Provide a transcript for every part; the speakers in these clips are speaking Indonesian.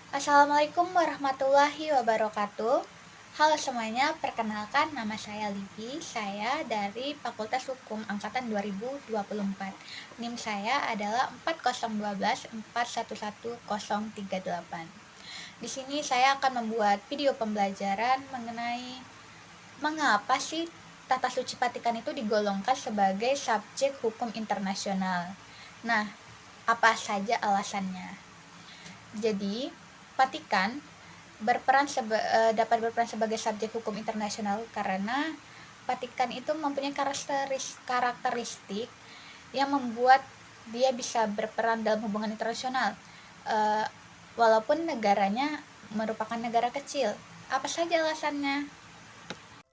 Assalamualaikum warahmatullahi wabarakatuh. Halo semuanya, perkenalkan nama saya Livi. Saya dari Fakultas Hukum Angkatan 2024. NIM saya adalah 40124111038. Di sini saya akan membuat video pembelajaran mengenai mengapa sih tata suci Vatikan itu digolongkan sebagai subjek hukum internasional. Nah, apa saja alasannya? Jadi, Vatikan dapat berperan sebagai subjek hukum internasional karena Vatikan itu mempunyai karakteristik yang membuat dia bisa berperan dalam hubungan internasional, uh, walaupun negaranya merupakan negara kecil. Apa saja alasannya?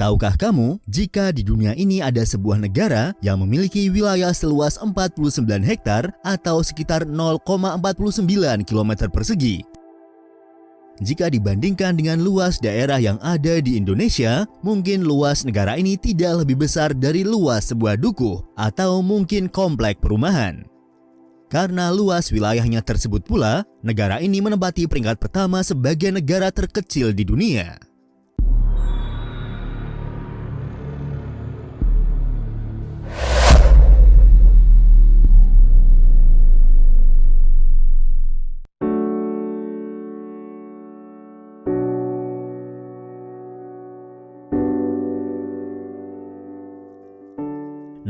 Tahukah kamu, jika di dunia ini ada sebuah negara yang memiliki wilayah seluas 49 hektar atau sekitar 0,49 km persegi? Jika dibandingkan dengan luas daerah yang ada di Indonesia, mungkin luas negara ini tidak lebih besar dari luas sebuah dukuh atau mungkin komplek perumahan. Karena luas wilayahnya tersebut pula, negara ini menempati peringkat pertama sebagai negara terkecil di dunia.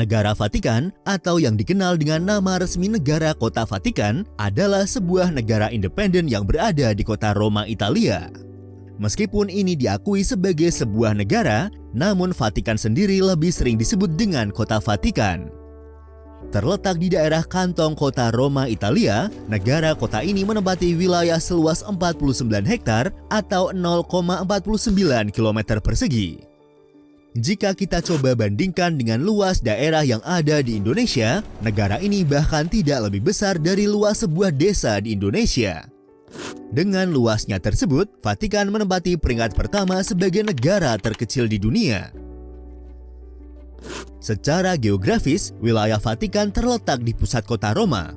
Negara Vatikan atau yang dikenal dengan nama resmi Negara Kota Vatikan adalah sebuah negara independen yang berada di kota Roma, Italia. Meskipun ini diakui sebagai sebuah negara, namun Vatikan sendiri lebih sering disebut dengan Kota Vatikan. Terletak di daerah kantong kota Roma, Italia, negara kota ini menempati wilayah seluas 49 hektar atau 0,49 km persegi. Jika kita coba bandingkan dengan luas daerah yang ada di Indonesia, negara ini bahkan tidak lebih besar dari luas sebuah desa di Indonesia. Dengan luasnya tersebut, Vatikan menempati peringkat pertama sebagai negara terkecil di dunia. Secara geografis, wilayah Vatikan terletak di pusat kota Roma.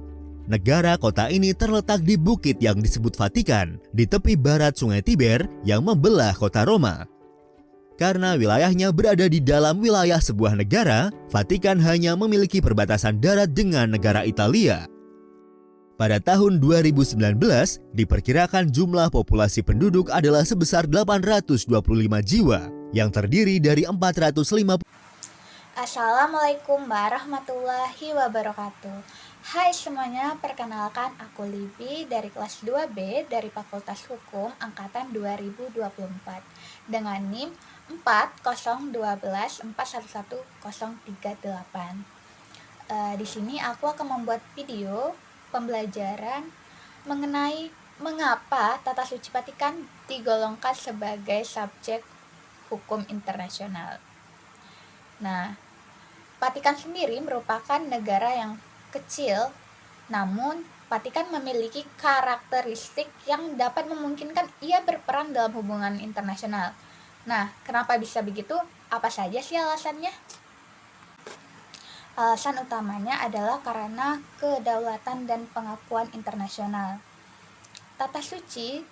Negara kota ini terletak di bukit yang disebut Vatikan, di tepi barat Sungai Tiber yang membelah kota Roma. Karena wilayahnya berada di dalam wilayah sebuah negara, Vatikan hanya memiliki perbatasan darat dengan negara Italia. Pada tahun 2019, diperkirakan jumlah populasi penduduk adalah sebesar 825 jiwa, yang terdiri dari 450. Assalamualaikum warahmatullahi wabarakatuh. Hai semuanya, perkenalkan aku Livi dari kelas 2B dari Fakultas Hukum Angkatan 2024 dengan NIM 40124111038. Di sini aku akan membuat video pembelajaran mengenai mengapa tata suci Vatikan digolongkan sebagai subjek hukum internasional. Nah, Vatikan sendiri merupakan negara yang kecil, namun Vatikan memiliki karakteristik yang dapat memungkinkan ia berperan dalam hubungan internasional. Nah, kenapa bisa begitu? Apa saja sih alasannya? Alasan utamanya adalah karena kedaulatan dan pengakuan internasional. Tata suci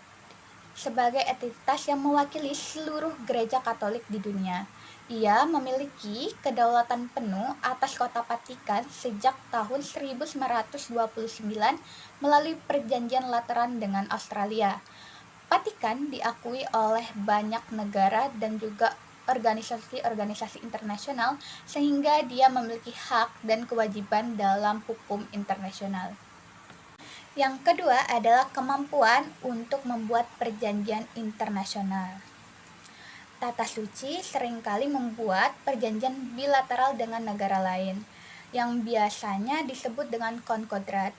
sebagai entitas yang mewakili seluruh gereja Katolik di dunia. Ia memiliki kedaulatan penuh atas kota Vatikan sejak tahun 1929 melalui perjanjian Lateran dengan Australia. Vatikan diakui oleh banyak negara dan juga organisasi-organisasi internasional sehingga dia memiliki hak dan kewajiban dalam hukum internasional. Yang kedua adalah kemampuan untuk membuat perjanjian internasional. Tata suci seringkali membuat perjanjian bilateral dengan negara lain, yang biasanya disebut dengan konkodrat,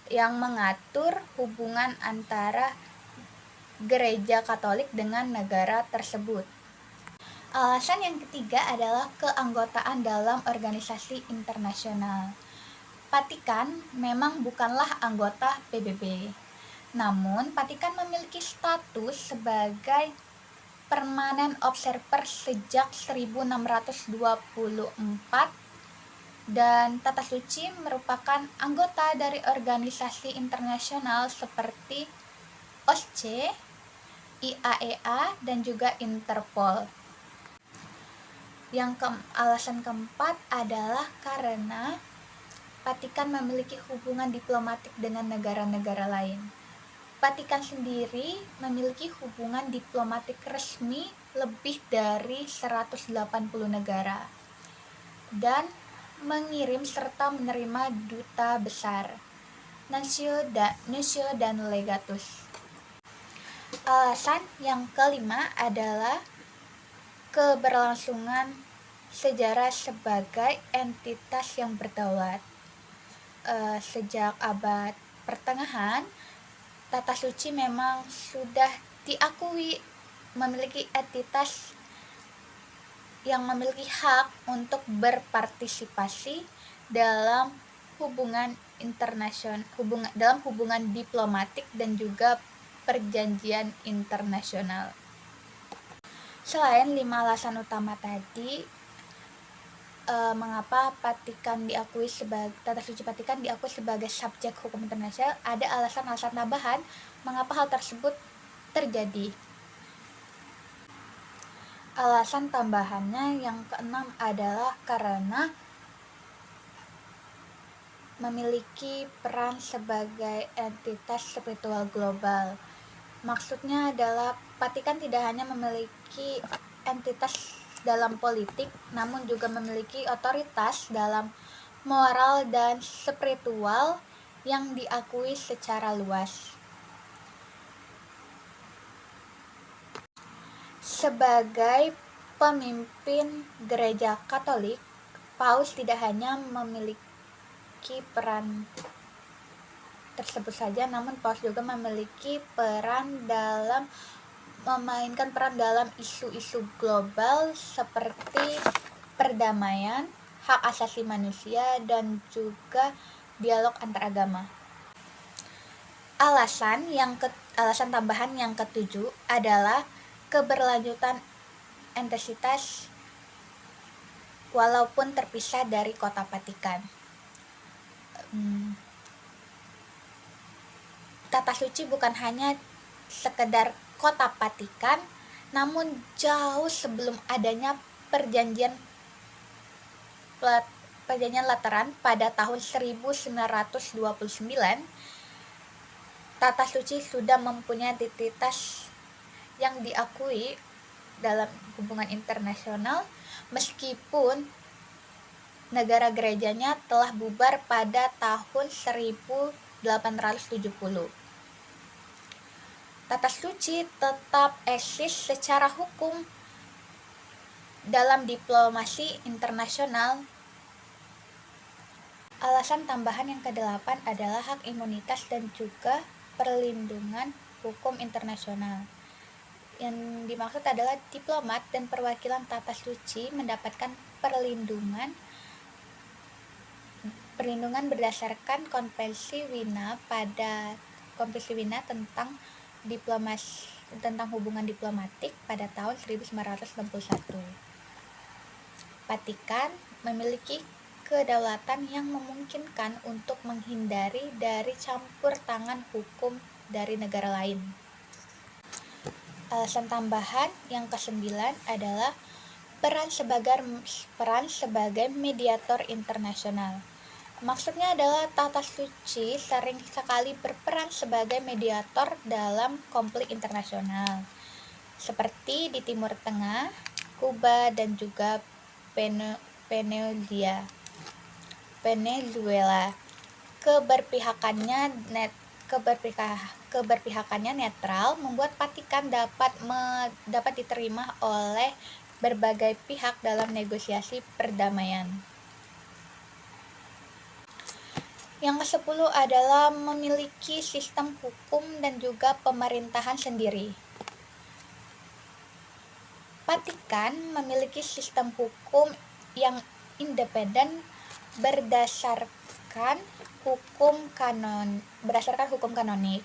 yang mengatur hubungan antara gereja Katolik dengan negara tersebut. Alasan yang ketiga adalah keanggotaan dalam organisasi internasional. Vatikan memang bukanlah anggota PBB, namun Vatikan memiliki status sebagai permanent observer sejak 1624 dan Tata Suci merupakan anggota dari organisasi internasional seperti OSCE, IAEA, dan juga Interpol. Alasan keempat adalah karena Vatikan memiliki hubungan diplomatik dengan negara-negara lain. Vatikan sendiri memiliki hubungan diplomatik resmi lebih dari 180 negara dan mengirim serta menerima duta besar, nuncio dan legatus. Alasan yang kelima adalah keberlangsungan sejarah sebagai entitas yang berdaulat. Sejak abad pertengahan, Tata Suci memang sudah diakui memiliki entitas yang memiliki hak untuk berpartisipasi dalam hubungan internasional, dalam hubungan diplomatik dan juga perjanjian internasional. Selain 5 alasan utama tadi, mengapa Tata Suci Vatikan diakui sebagai subjek hukum internasional, ada alasan-alasan tambahan mengapa hal tersebut terjadi. Alasan tambahannya yang keenam adalah karena memiliki peran sebagai entitas spiritual global. Maksudnya adalah Vatikan tidak hanya memiliki entitas dalam politik, namun juga memiliki otoritas dalam moral dan spiritual yang diakui secara luas. Sebagai pemimpin gereja Katolik, Paus tidak hanya memiliki peran tersebut saja, namun Paus juga memainkan peran dalam isu-isu global seperti perdamaian, hak asasi manusia, dan juga dialog antaragama. Alasan tambahan yang ketujuh adalah keberlanjutan entitas walaupun terpisah dari kota Vatikan. Tata Suci bukan hanya sekedar kota Vatikan, namun jauh sebelum adanya perjanjian Lateran pada tahun 1929, Tata Suci sudah mempunyai identitas yang diakui dalam hubungan internasional meskipun negara gerejanya telah bubar pada tahun 1870. Tata Suci tetap eksis secara hukum dalam diplomasi internasional. Alasan tambahan yang ke-8 adalah hak imunitas dan juga perlindungan hukum internasional. Yang dimaksud adalah diplomat dan perwakilan Tata Suci mendapatkan perlindungan berdasarkan Konvensi Wina tentang hubungan diplomatik pada tahun 1961. Vatikan memiliki kedaulatan yang memungkinkan untuk menghindari dari campur tangan hukum dari negara lain. Alasan tambahan yang ke-9 adalah peran sebagai mediator internasional. Maksudnya adalah Tata Suci sering sekali berperan sebagai mediator dalam konflik internasional, seperti di Timur Tengah, Kuba, dan juga Venezuela. Keberpihakannya netral membuat Vatikan dapat diterima oleh berbagai pihak dalam negosiasi perdamaian. Yang ke-10 adalah memiliki sistem hukum dan juga pemerintahan sendiri. Vatikan memiliki sistem hukum yang independen berdasarkan hukum kanonik.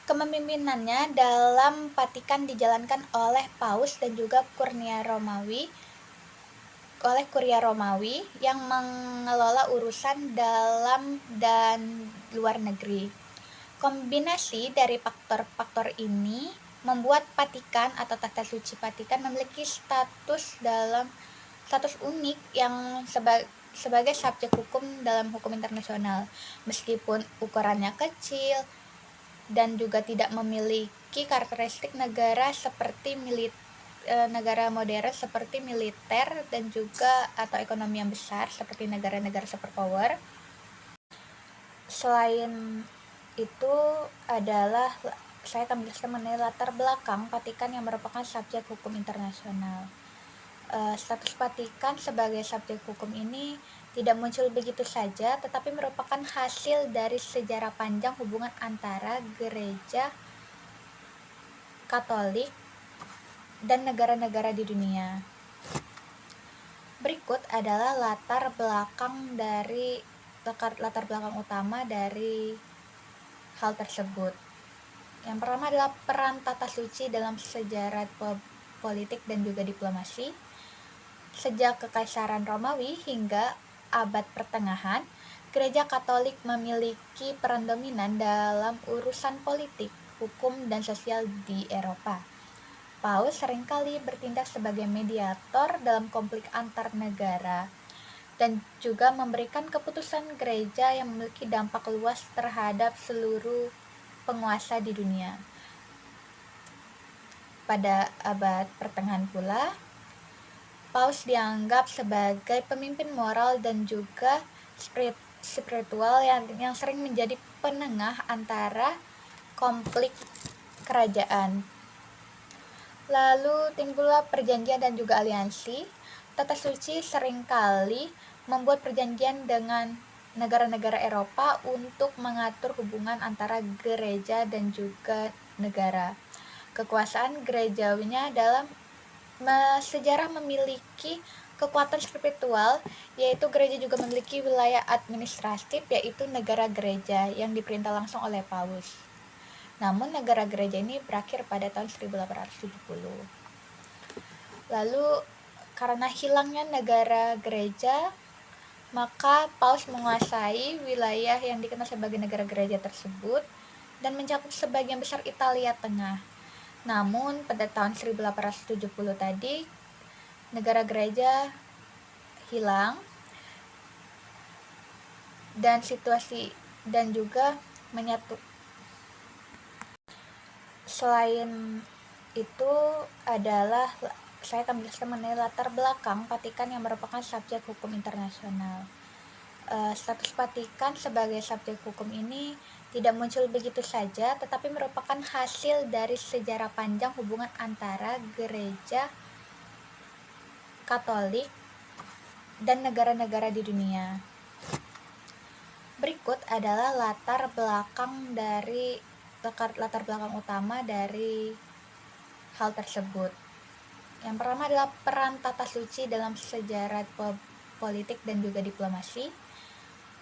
Kepemimpinannya dalam Vatikan dijalankan oleh Paus dan juga Kuria Romawi yang mengelola urusan dalam dan luar negeri. Kombinasi dari faktor-faktor ini membuat Vatikan atau Tata Suci Vatikan memiliki status unik yang sebagai subjek hukum dalam hukum internasional. Meskipun ukurannya kecil dan juga tidak memiliki karakteristik negara modern seperti militer dan juga atau ekonomi yang besar seperti negara-negara superpower. Selain itu saya akan menjelaskan mengenai latar belakang Vatikan yang merupakan subjek hukum internasional. Status Vatikan sebagai subjek hukum ini tidak muncul begitu saja, tetapi merupakan hasil dari sejarah panjang hubungan antara gereja Katolik dan negara-negara di dunia. Berikut adalah latar belakang utama dari hal tersebut. Yang pertama adalah peran Tata Suci dalam sejarah politik dan juga diplomasi. Sejak Kekaisaran Romawi hingga abad pertengahan, Gereja Katolik memiliki peran dominan dalam urusan politik, hukum, dan sosial di Eropa. Paus seringkali bertindak sebagai mediator dalam konflik antar negara dan juga memberikan keputusan gereja yang memiliki dampak luas terhadap seluruh penguasa di dunia. Pada abad pertengahan pula, Paus dianggap sebagai pemimpin moral dan juga spiritual yang sering menjadi penengah antara konflik kerajaan. Lalu timbullah perjanjian dan juga aliansi. Tata Suci seringkali membuat perjanjian dengan negara-negara Eropa untuk mengatur hubungan antara gereja dan juga negara. Kekuasaan gerejawinya dalam sejarah memiliki kekuatan spiritual, yaitu gereja juga memiliki wilayah administratif, yaitu negara gereja yang diperintah langsung oleh Paus. Namun negara gereja ini berakhir pada tahun 1870. Lalu karena hilangnya negara gereja, maka Paus menguasai wilayah yang dikenal sebagai negara gereja tersebut dan mencakup sebagian besar Italia Tengah. Namun pada tahun 1870 tadi, negara gereja hilang dan juga menyatu. Selain itu saya akan menjelaskan mengenai latar belakang Vatikan yang merupakan subjek hukum internasional. Status Vatikan sebagai subjek hukum ini tidak muncul begitu saja, tetapi merupakan hasil dari sejarah panjang hubungan antara gereja Katolik dan negara-negara di dunia. Berikut adalah latar belakang utama dari hal tersebut. Yang pertama adalah peran Tata Suci dalam sejarah politik dan juga diplomasi.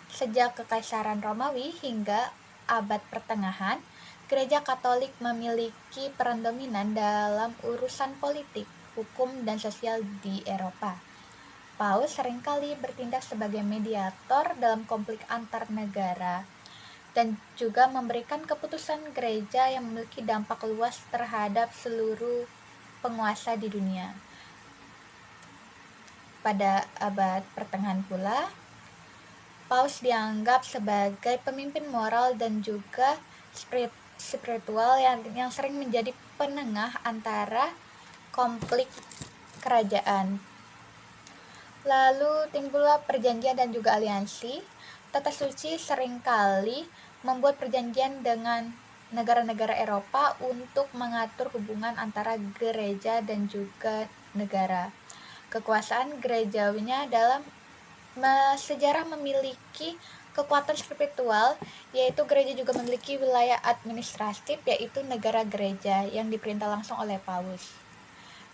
Sejak Kekaisaran Romawi hingga abad pertengahan, Gereja Katolik memiliki peran dominan dalam urusan politik, hukum, dan sosial di Eropa. Paus seringkali bertindak sebagai mediator dalam konflik antar negara dan juga memberikan keputusan gereja yang memiliki dampak luas terhadap seluruh penguasa di dunia. Pada abad pertengahan pula, Paus dianggap sebagai pemimpin moral dan juga spiritual yang sering menjadi penengah antara konflik kerajaan. Lalu timbullah perjanjian dan juga aliansi. Tata Suci seringkali membuat perjanjian dengan negara-negara Eropa untuk mengatur hubungan antara gereja dan juga negara. Kekuasaan gerejawinya dalam sejarah memiliki kekuatan spiritual, yaitu gereja juga memiliki wilayah administratif, yaitu negara gereja yang diperintah langsung oleh Paus.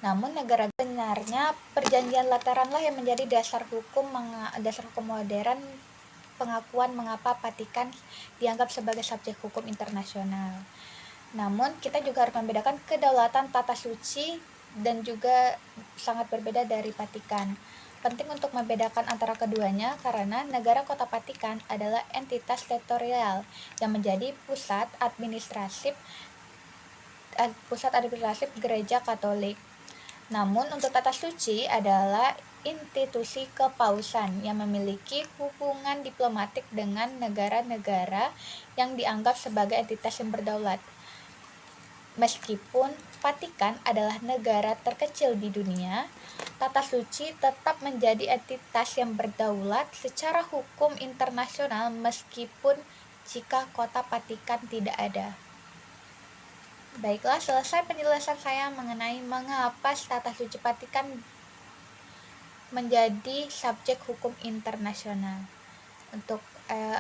Namun sebenarnya perjanjian Lateranlah yang menjadi dasar hukum modern pengakuan mengapa Vatikan dianggap sebagai subjek hukum internasional. Namun kita juga harus membedakan kedaulatan Tata Suci dan juga sangat berbeda dari Vatikan. penting untuk membedakan antara keduanya karena negara Kota Vatikan adalah entitas teritorial yang menjadi pusat administratif Gereja Katolik. Namun untuk Tata Suci adalah institusi kepausan yang memiliki hubungan diplomatik dengan negara-negara yang dianggap sebagai entitas yang berdaulat. Meskipun Vatikan adalah negara terkecil di dunia, Tata Suci tetap menjadi entitas yang berdaulat secara hukum internasional meskipun jika Kota Vatikan tidak ada. Baiklah, selesai penjelasan saya mengenai mengapa Tata Suci Vatikan menjadi subjek hukum internasional. Untuk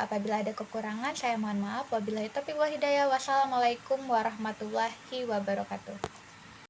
apabila ada kekurangan, saya mohon maaf. Wabillahi taufiq wal hidayah. Wassalamualaikum warahmatullahi wabarakatuh.